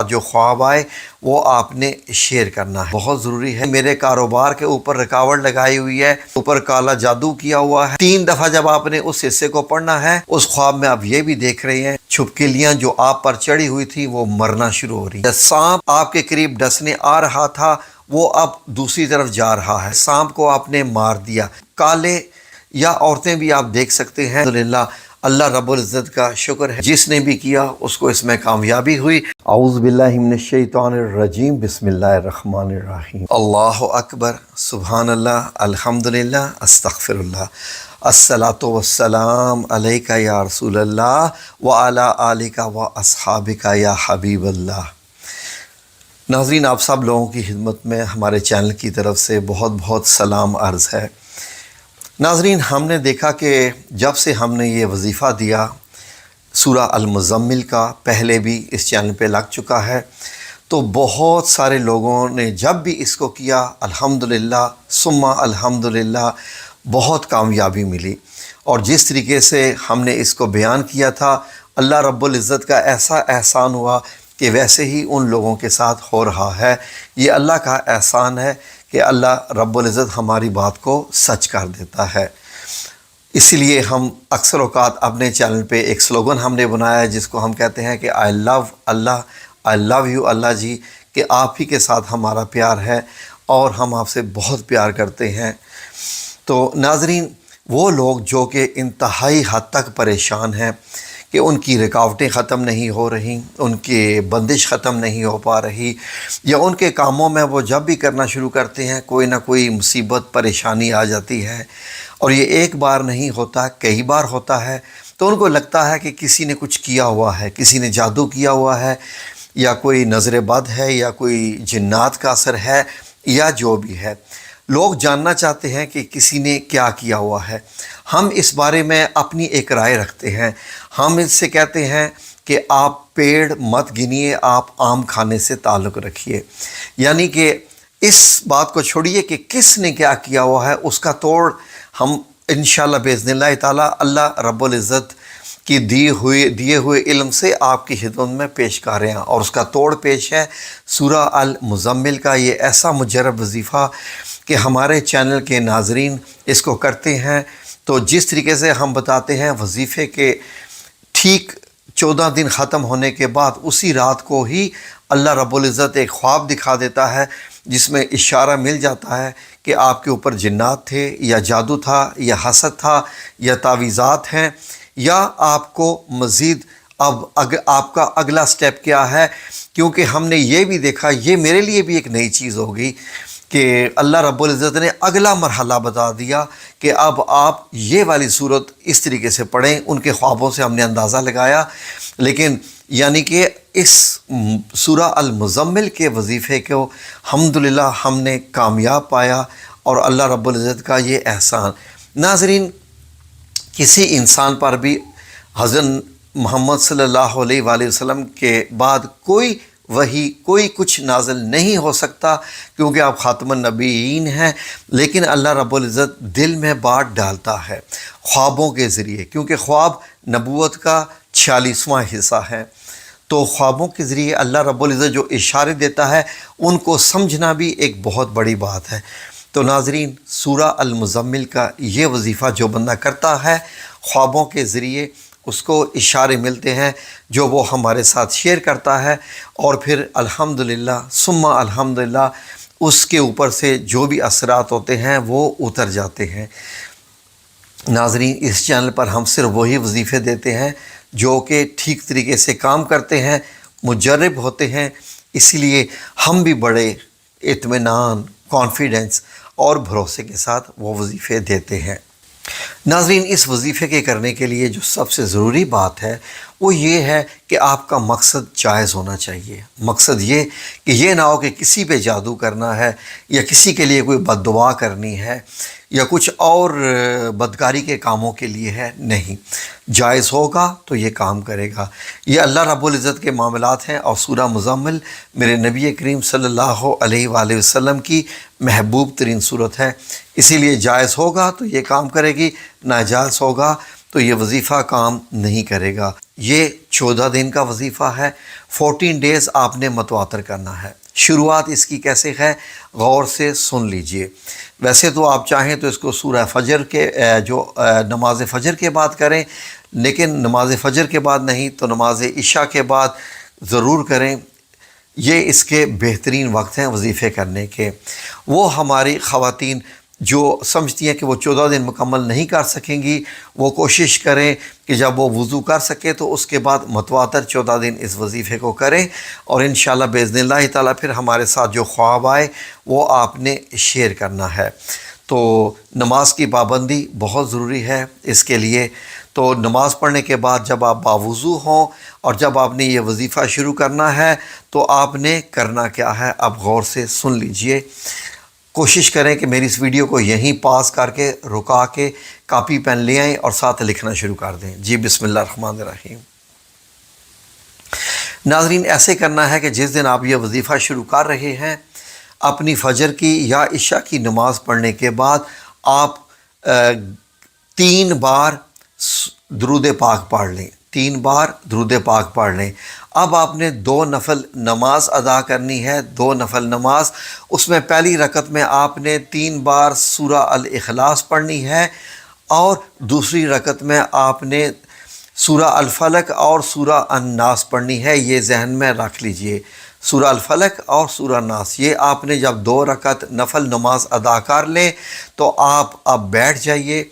جو خواب آئے وہ آپ نے شیئر کرنا ہے، بہت ضروری ہے۔ میرے کاروبار کے اوپر رکاوٹ لگائی ہوئی ہے، اوپر کالا جادو کیا ہوا ہے، 3 دفعہ جب آپ نے اس حصے کو پڑھنا ہے، اس خواب میں آپ یہ بھی دیکھ رہے ہیں چھپکلیاں جو آپ پر چڑھی ہوئی تھی وہ مرنا شروع ہو رہی ہیں۔ سانپ آپ کے قریب ڈسنے آ رہا تھا، وہ اب دوسری طرف جا رہا ہے، سانپ کو آپ نے مار دیا۔ کالے یا عورتیں بھی آپ دیکھ سکتے ہیں۔ الحمدللہ اللہ رب العزت کا شکر ہے، جس نے بھی کیا اس کو اس میں کامیابی ہوئی۔ اعوذ باللہ من الشیطان الرجیم، بسم اللہ الرحمن الرحیم۔ اللہ اکبر، سبحان اللہ، الحمدللہ، استغفر اللہ، الصلاۃ والسلام علیک یا رسول اللہ وعلی آلک و اصحابک یا حبیب اللہ۔ ناظرین، آپ سب لوگوں کی خدمت میں ہمارے چینل کی طرف سے بہت بہت سلام عرض ہے۔ ناظرین، ہم نے دیکھا کہ جب سے ہم نے یہ وظیفہ دیا سورہ المزمل کا، پہلے بھی اس چینل پہ لگ چکا ہے، تو بہت سارے لوگوں نے جب بھی اس کو کیا الحمدللہ ثم الحمدللہ بہت کامیابی ملی۔ اور جس طریقے سے ہم نے اس کو بیان کیا تھا، اللہ رب العزت کا ایسا احسان ہوا کہ ویسے ہی ان لوگوں کے ساتھ ہو رہا ہے۔ یہ اللہ کا احسان ہے کہ اللہ رب العزت ہماری بات کو سچ کر دیتا ہے۔ اسی لیے ہم اکثر اوقات اپنے چینل پہ ایک سلوگن ہم نے بنایا ہے جس کو ہم کہتے ہیں کہ آئی لو اللہ، آئی لو یو اللہ جی، کہ آپ ہی کے ساتھ ہمارا پیار ہے اور ہم آپ سے بہت پیار کرتے ہیں۔ تو ناظرین، وہ لوگ جو کہ انتہائی حد تک پریشان ہیں کہ ان کی رکاوٹیں ختم نہیں ہو رہی، ان کی بندش ختم نہیں ہو پا رہی، یا ان کے کاموں میں وہ جب بھی کرنا شروع کرتے ہیں کوئی نہ کوئی مصیبت پریشانی آ جاتی ہے، اور یہ ایک بار نہیں ہوتا، کئی بار ہوتا ہے، تو ان کو لگتا ہے کہ کسی نے کچھ کیا ہوا ہے، کسی نے جادو کیا ہوا ہے، یا کوئی نظر بد ہے، یا کوئی جنات کا اثر ہے، یا جو بھی ہے۔ لوگ جاننا چاہتے ہیں کہ کسی نے کیا کیا ہوا ہے۔ ہم اس بارے میں اپنی ایک رائے رکھتے ہیں۔ ہم اس سے کہتے ہیں کہ آپ پیڑ مت گنیے، آپ آم کھانے سے تعلق رکھیے، یعنی کہ اس بات کو چھوڑیے کہ کس نے کیا کیا ہوا ہے، اس کا توڑ ہم انشاءاللہ باذن اللہ تعالیٰ اللہ رب العزت کی دیے ہوئے علم سے آپ کی خدمت میں پیش کر رہے ہیں، اور اس کا توڑ پیش ہے سورہ المزمل کا۔ یہ ایسا مجرب وظیفہ کہ ہمارے چینل کے ناظرین اس کو کرتے ہیں، تو جس طریقے سے ہم بتاتے ہیں وظیفے کے ٹھیک 14 دن ختم ہونے کے بعد اسی رات کو ہی اللہ رب العزت ایک خواب دکھا دیتا ہے جس میں اشارہ مل جاتا ہے کہ آپ کے اوپر جنات تھے، یا جادو تھا، یا حسد تھا، یا تعویذات ہیں، یا آپ کو مزید اب آپ کا اگلا سٹیپ کیا ہے۔ کیونکہ ہم نے یہ بھی دیکھا، یہ میرے لیے بھی ایک نئی چیز ہوگی کہ اللہ رب العزت نے اگلا مرحلہ بتا دیا کہ اب آپ یہ والی صورت اس طریقے سے پڑھیں۔ ان کے خوابوں سے ہم نے اندازہ لگایا، لیکن یعنی کہ اس سورہ المزمل کے وظیفے کو الحمدللہ ہم نے کامیاب پایا، اور اللہ رب العزت کا یہ احسان۔ ناظرین، کسی انسان پر بھی حضرت محمد صلی اللہ علیہ وآلہ وسلم کے بعد کوئی وہی، کوئی کچھ نازل نہیں ہو سکتا، کیونکہ آپ خاتم النبیین ہیں، لیکن اللہ رب العزت دل میں بات ڈالتا ہے خوابوں کے ذریعے، کیونکہ خواب نبوت کا 46واں حصہ ہے۔ تو خوابوں کے ذریعے اللہ رب العزت جو اشارے دیتا ہے ان کو سمجھنا بھی ایک بہت بڑی بات ہے۔ تو ناظرین، سورہ المزمل کا یہ وظیفہ جو بندہ کرتا ہے خوابوں کے ذریعے، اس کو اشارے ملتے ہیں جو وہ ہمارے ساتھ شیئر کرتا ہے، اور پھر الحمدللہ ثم الحمدللہ اس کے اوپر سے جو بھی اثرات ہوتے ہیں وہ اتر جاتے ہیں۔ ناظرین، اس چینل پر ہم صرف وہی وظیفے دیتے ہیں جو کہ ٹھیک طریقے سے کام کرتے ہیں، مجرب ہوتے ہیں، اسی لیے ہم بھی بڑے اطمینان، کانفیڈنس اور بھروسے کے ساتھ وہ وظیفے دیتے ہیں۔ ناظرین، اس وظیفے کے کرنے کے لیے جو سب سے ضروری بات ہے وہ یہ ہے کہ آپ کا مقصد جائز ہونا چاہیے۔ مقصد یہ کہ یہ نہ ہو کہ کسی پہ جادو کرنا ہے، یا کسی کے لیے کوئی بد دعا کرنی ہے، یا کچھ اور بدکاری کے کاموں کے لیے ہے، نہیں۔ جائز ہوگا تو یہ کام کرے گا۔ یہ اللہ رب العزت کے معاملات ہیں، اور سورہ مزمل میرے نبی کریم صلی اللہ علیہ وآلہ وسلم کی محبوب ترین صورت ہے، اسی لیے جائز ہوگا تو یہ کام کرے گی، ناجائز ہوگا تو یہ وظیفہ کام نہیں کرے گا۔ یہ 14 دن کا وظیفہ ہے، 14 ڈیز آپ نے متواتر کرنا ہے۔ شروعات اس کی کیسے ہے، غور سے سن لیجئے۔ ویسے تو آپ چاہیں تو اس کو سورہ فجر کے نماز فجر کے بعد کریں، لیکن نماز فجر کے بعد نہیں تو نماز عشاء کے بعد ضرور کریں۔ یہ اس کے بہترین وقت ہیں وظیفے کرنے کے۔ وہ ہماری خواتین جو سمجھتی ہیں کہ وہ 14 دن مکمل نہیں کر سکیں گی، وہ کوشش کریں کہ جب وہ وضو کر سکے تو اس کے بعد متواتر 14 دن اس وظیفے کو کریں، اور انشاءاللہ باذن اللہ تعالیٰ پھر ہمارے ساتھ جو خواب آئے وہ آپ نے شیئر کرنا ہے۔ تو نماز کی پابندی بہت ضروری ہے اس کے لیے۔ تو نماز پڑھنے کے بعد جب آپ باوضو ہوں اور جب آپ نے یہ وظیفہ شروع کرنا ہے تو آپ نے کرنا کیا ہے، اب غور سے سن لیجئے۔ کوشش کریں کہ میری اس ویڈیو کو یہیں پاس کر کے رکا کے کاپی پین لے آئیں اور ساتھ لکھنا شروع کر دیں۔ جی بسم اللہ الرحمن الرحیم۔ ناظرین، ایسے کرنا ہے کہ جس دن آپ یہ وظیفہ شروع کر رہے ہیں، اپنی فجر کی یا عشاء کی نماز پڑھنے کے بعد آپ 3 بار درود پاک پڑھ لیں، 3 بار درود پاک پڑھ لیں۔ اب آپ نے 2 نفل نماز ادا کرنی ہے، 2 نفل نماز۔ اس میں پہلی رکعت میں آپ نے 3 بار سورہ الاخلاص پڑھنی ہے، اور دوسری رکعت میں آپ نے سورہ الفلق اور سورہ الناس پڑھنی ہے۔ یہ ذہن میں رکھ لیجئے، سورہ الفلق اور سورہ الناس۔ یہ آپ نے جب 2 رکعت نفل نماز ادا کر لیں تو آپ اب بیٹھ جائیے،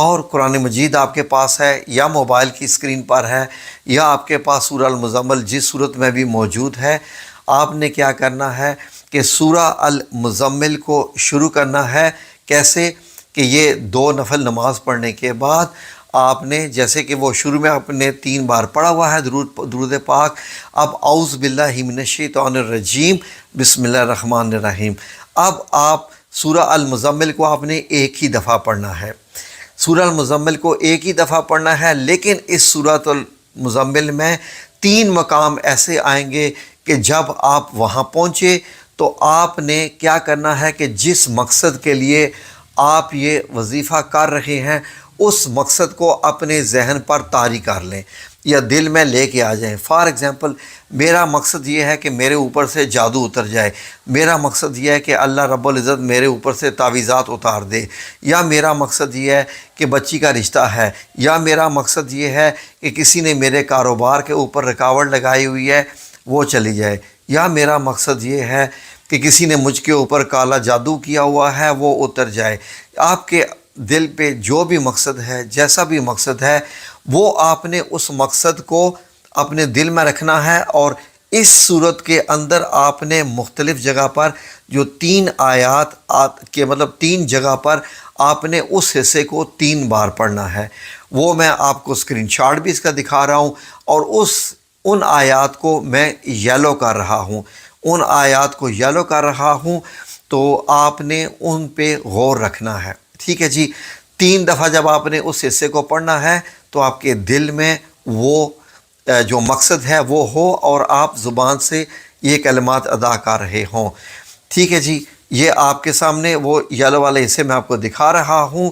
اور قرآن مجید آپ کے پاس ہے یا موبائل کی اسکرین پر ہے یا آپ کے پاس سورہ المزمل جس صورت میں بھی موجود ہے، آپ نے کیا کرنا ہے کہ سورہ المزمل کو شروع کرنا ہے۔ کیسے کہ یہ 2 نفل نماز پڑھنے کے بعد آپ نے، جیسے کہ وہ شروع میں آپ نے 3 بار پڑھا ہوا ہے درود پاک، اب اعوذ باللہ من الشیطان الرجیم بسم اللہ الرحمن الرحیم۔ اب آپ سورہ المزمل کو آپ نے ایک ہی دفعہ پڑھنا ہے، سورہ المزمل کو ایک ہی دفعہ پڑھنا ہے، لیکن اس سورۃ المزمل میں 3 مقام ایسے آئیں گے کہ جب آپ وہاں پہنچے تو آپ نے کیا کرنا ہے کہ جس مقصد کے لیے آپ یہ وظیفہ کر رہے ہیں اس مقصد کو اپنے ذہن پر طاری کر لیں یا دل میں لے کے آ جائیں۔ فار ایگزامپل، میرا مقصد یہ ہے کہ میرے اوپر سے جادو اتر جائے، میرا مقصد یہ ہے کہ اللہ رب العزت میرے اوپر سے تعویذات اتار دے، یا میرا مقصد یہ ہے کہ بچی کا رشتہ ہے، یا میرا مقصد یہ ہے کہ کسی نے میرے کاروبار کے اوپر رکاوٹ لگائی ہوئی ہے وہ چلی جائے، یا میرا مقصد یہ ہے کہ کسی نے مجھ کے اوپر کالا جادو کیا ہوا ہے وہ اتر جائے۔ آپ کے دل پہ جو بھی مقصد ہے، جیسا بھی مقصد ہے، وہ آپ نے اس مقصد کو اپنے دل میں رکھنا ہے، اور اس صورت کے اندر آپ نے مختلف جگہ پر جو 3 آیات کے مطلب 3 جگہ پر آپ نے اس حصے کو 3 بار پڑھنا ہے۔ وہ میں آپ کو اسکرین شاٹ بھی اس کا دکھا رہا ہوں، اور ان آیات کو میں یلو کر رہا ہوں، ان آیات کو یلو کر رہا ہوں، تو آپ نے ان پہ غور رکھنا ہے۔ ٹھیک ہے جی، 3 دفعہ جب آپ نے اس حصے کو پڑھنا ہے تو آپ کے دل میں وہ جو مقصد ہے وہ ہو اور آپ زبان سے یہ کلمات ادا کر رہے ہوں۔ ٹھیک ہے جی، یہ آپ کے سامنے وہ یلو والے حصے میں آپ کو دکھا رہا ہوں۔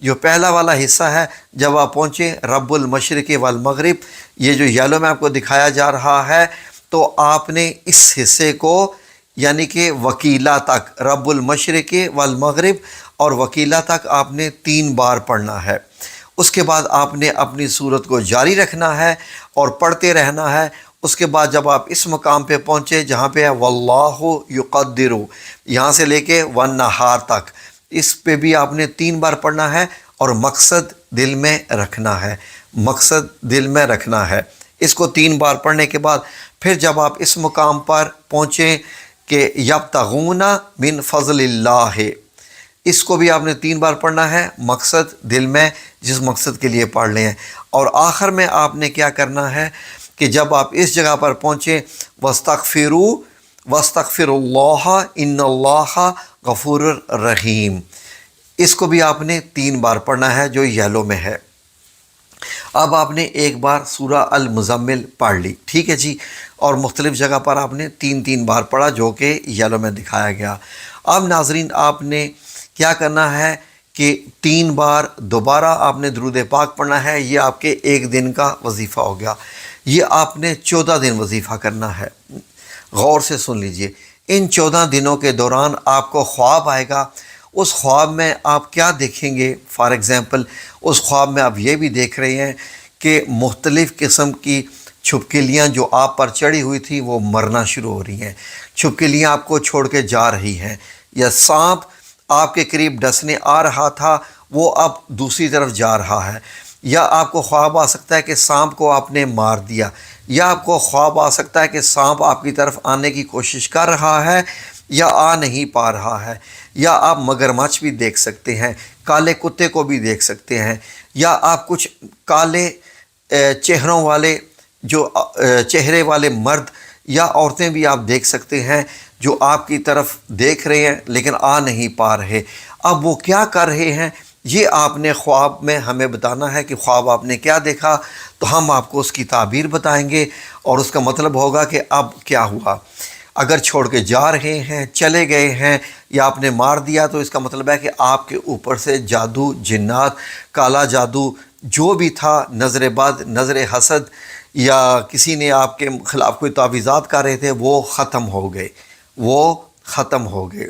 جو پہلا والا حصہ ہے، جب آپ پہنچے رب المشرق والمغرب، یہ جو یلو میں آپ کو دکھایا جا رہا ہے، تو آپ نے اس حصے کو یعنی کہ وکیلا تک، رب المشرق والمغرب اور وکیلا تک آپ نے 3 بار پڑھنا ہے۔ اس کے بعد آپ نے اپنی صورت کو جاری رکھنا ہے اور پڑھتے رہنا ہے۔ اس کے بعد جب آپ اس مقام پہ پہنچے جہاں پہ ہے واللہ یقدر، یہاں سے لے کے والنہار تک، اس پہ بھی آپ نے 3 بار پڑھنا ہے اور مقصد دل میں رکھنا ہے، مقصد دل میں رکھنا ہے۔ اس کو 3 بار پڑھنے کے بعد پھر جب آپ اس مقام پر پہنچیں کہ یبتغون من فضل اللہ، اس کو بھی آپ نے 3 بار پڑھنا ہے، مقصد دل میں جس مقصد کے لیے پڑھ لیں۔ اور آخر میں آپ نے کیا کرنا ہے کہ جب آپ اس جگہ پر پہنچیں واستغفروا واستغفر اللہ ان اللہ غفور الرحیم، اس کو بھی آپ نے 3 بار پڑھنا ہے جو یلو میں ہے۔ اب آپ نے ایک بار سورہ المزمل پڑھ لی، ٹھیک ہے جی، اور مختلف جگہ پر آپ نے 3 بار پڑھا جو کہ یلو میں دکھایا گیا۔ اب ناظرین، آپ نے کیا کرنا ہے کہ 3 بار دوبارہ آپ نے درود پاک پڑھنا ہے. یہ آپ کے ایک دن کا وظیفہ ہو گیا. یہ آپ نے 14 دن وظیفہ کرنا ہے. غور سے سن لیجئے. ان 14 دنوں کے دوران آپ کو خواب آئے گا. اس خواب میں آپ کیا دیکھیں گے؟ فار ایگزامپل اس خواب میں آپ یہ بھی دیکھ رہے ہیں کہ مختلف قسم کی چھپکلیاں جو آپ پر چڑھی ہوئی تھی وہ مرنا شروع ہو رہی ہیں. چھپکلیاں آپ کو چھوڑ کے جا رہی ہیں. یا سانپ آپ کے قریب ڈسنے آ رہا تھا وہ اب دوسری طرف جا رہا ہے. یا آپ کو خواب آ سکتا ہے کہ سانپ کو آپ نے مار دیا. یا آپ کو خواب آ سکتا ہے کہ سانپ آپ کی طرف آنے کی کوشش کر رہا ہے یا آ نہیں پا رہا ہے. یا آپ مگرمچھ بھی دیکھ سکتے ہیں, کالے کتے کو بھی دیکھ سکتے ہیں. یا آپ کچھ کالے چہروں والے جو چہرے والے مرد یا عورتیں بھی آپ دیکھ سکتے ہیں جو آپ کی طرف دیکھ رہے ہیں لیکن آ نہیں پا رہے. اب وہ کیا کر رہے ہیں یہ آپ نے خواب میں ہمیں بتانا ہے کہ خواب آپ نے کیا دیکھا, تو ہم آپ کو اس کی تعبیر بتائیں گے اور اس کا مطلب ہوگا کہ اب کیا ہوا. اگر چھوڑ کے جا رہے ہیں, چلے گئے ہیں یا آپ نے مار دیا تو اس کا مطلب ہے کہ آپ کے اوپر سے جادو, جنات, کالا جادو جو بھی تھا, نظر بد, نظر حسد یا کسی نے آپ کے خلاف کوئی تعویذات کر رہے تھے وہ ختم ہو گئے, وہ ختم ہو گئے.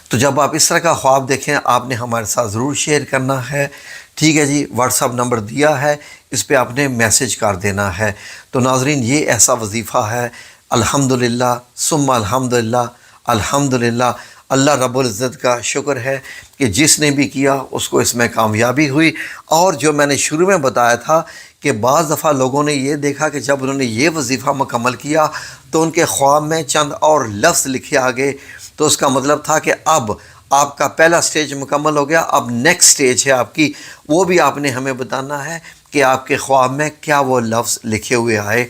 تو جب آپ اس طرح کا خواب دیکھیں آپ نے ہمارے ساتھ ضرور شیئر کرنا ہے. ٹھیک ہے جی, واٹس ایپ نمبر دیا ہے, اس پہ آپ نے میسج کر دینا ہے. تو ناظرین یہ ایسا وظیفہ ہے, الحمدللہ ثم الحمدللہ الحمدللہ. اللہ رب العزت کا شکر ہے کہ جس نے بھی کیا اس کو اس میں کامیابی ہوئی. اور جو میں نے شروع میں بتایا تھا کہ بعض دفعہ لوگوں نے یہ دیکھا کہ جب انہوں نے یہ وظیفہ مکمل کیا تو ان کے خواب میں چند اور لفظ لکھے آ گئے, تو اس کا مطلب تھا کہ اب آپ کا پہلا سٹیج مکمل ہو گیا, اب نیکسٹ سٹیج ہے آپ کی. وہ بھی آپ نے ہمیں بتانا ہے کہ آپ کے خواب میں کیا وہ لفظ لکھے ہوئے آئے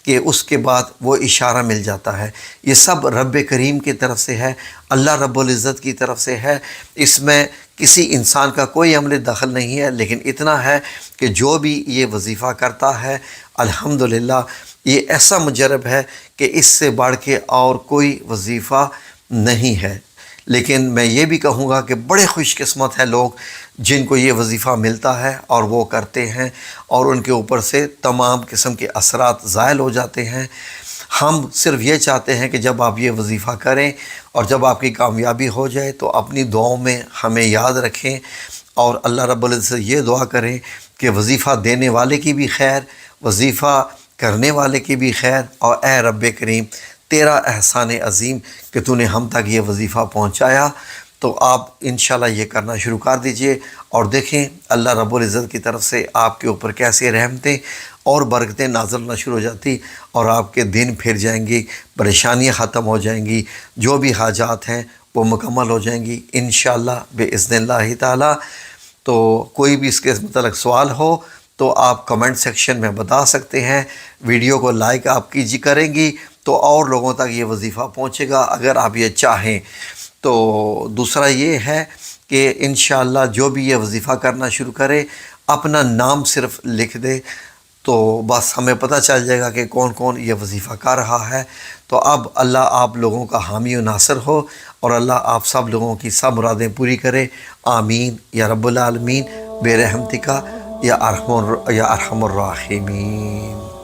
کہ اس کے بعد وہ اشارہ مل جاتا ہے. یہ سب رب کریم کی طرف سے ہے, اللہ رب العزت کی طرف سے ہے. اس میں کسی انسان کا کوئی عمل دخل نہیں ہے, لیکن اتنا ہے کہ جو بھی یہ وظیفہ کرتا ہے الحمدللہ یہ ایسا مجرب ہے کہ اس سے بڑھ کے اور کوئی وظیفہ نہیں ہے. لیکن میں یہ بھی کہوں گا کہ بڑے خوش قسمت ہیں لوگ جن کو یہ وظیفہ ملتا ہے اور وہ کرتے ہیں اور ان کے اوپر سے تمام قسم کے اثرات زائل ہو جاتے ہیں. ہم صرف یہ چاہتے ہیں کہ جب آپ یہ وظیفہ کریں اور جب آپ کی کامیابی ہو جائے تو اپنی دعاؤں میں ہمیں یاد رکھیں اور اللہ رب العزت سے یہ دعا کریں کہ وظیفہ دینے والے کی بھی خیر, وظیفہ کرنے والے کی بھی خیر, اور اے رب کریم تیرا احسان عظیم کہ تو نے ہم تک یہ وظیفہ پہنچایا. تو آپ انشاءاللہ یہ کرنا شروع کر دیجئے اور دیکھیں اللہ رب العزت کی طرف سے آپ کے اوپر کیسے رحمتیں اور برکتیں نازل ہونا شروع ہو جاتی اور آپ کے دن پھر جائیں گی, پریشانیاں ختم ہو جائیں گی, جو بھی حاجات ہیں وہ مکمل ہو جائیں گی انشاءاللہ بإذن اللہ تعالی. تو کوئی بھی اس کے متعلق سوال ہو تو آپ کمنٹ سیکشن میں بتا سکتے ہیں. ویڈیو کو لائک آپ کریں گی تو اور لوگوں تک یہ وظیفہ پہنچے گا اگر آپ یہ چاہیں. تو دوسرا یہ ہے کہ انشاءاللہ جو بھی یہ وظیفہ کرنا شروع کرے اپنا نام صرف لکھ دے تو بس ہمیں پتہ چل جائے گا کہ کون کون یہ وظیفہ کر رہا ہے. تو اب اللہ آپ لوگوں کا حامی و ناصر ہو اور اللہ آپ سب لوگوں کی سب مرادیں پوری کرے. آمین یا رب العالمین برحمتک یا ارحم الراحمین.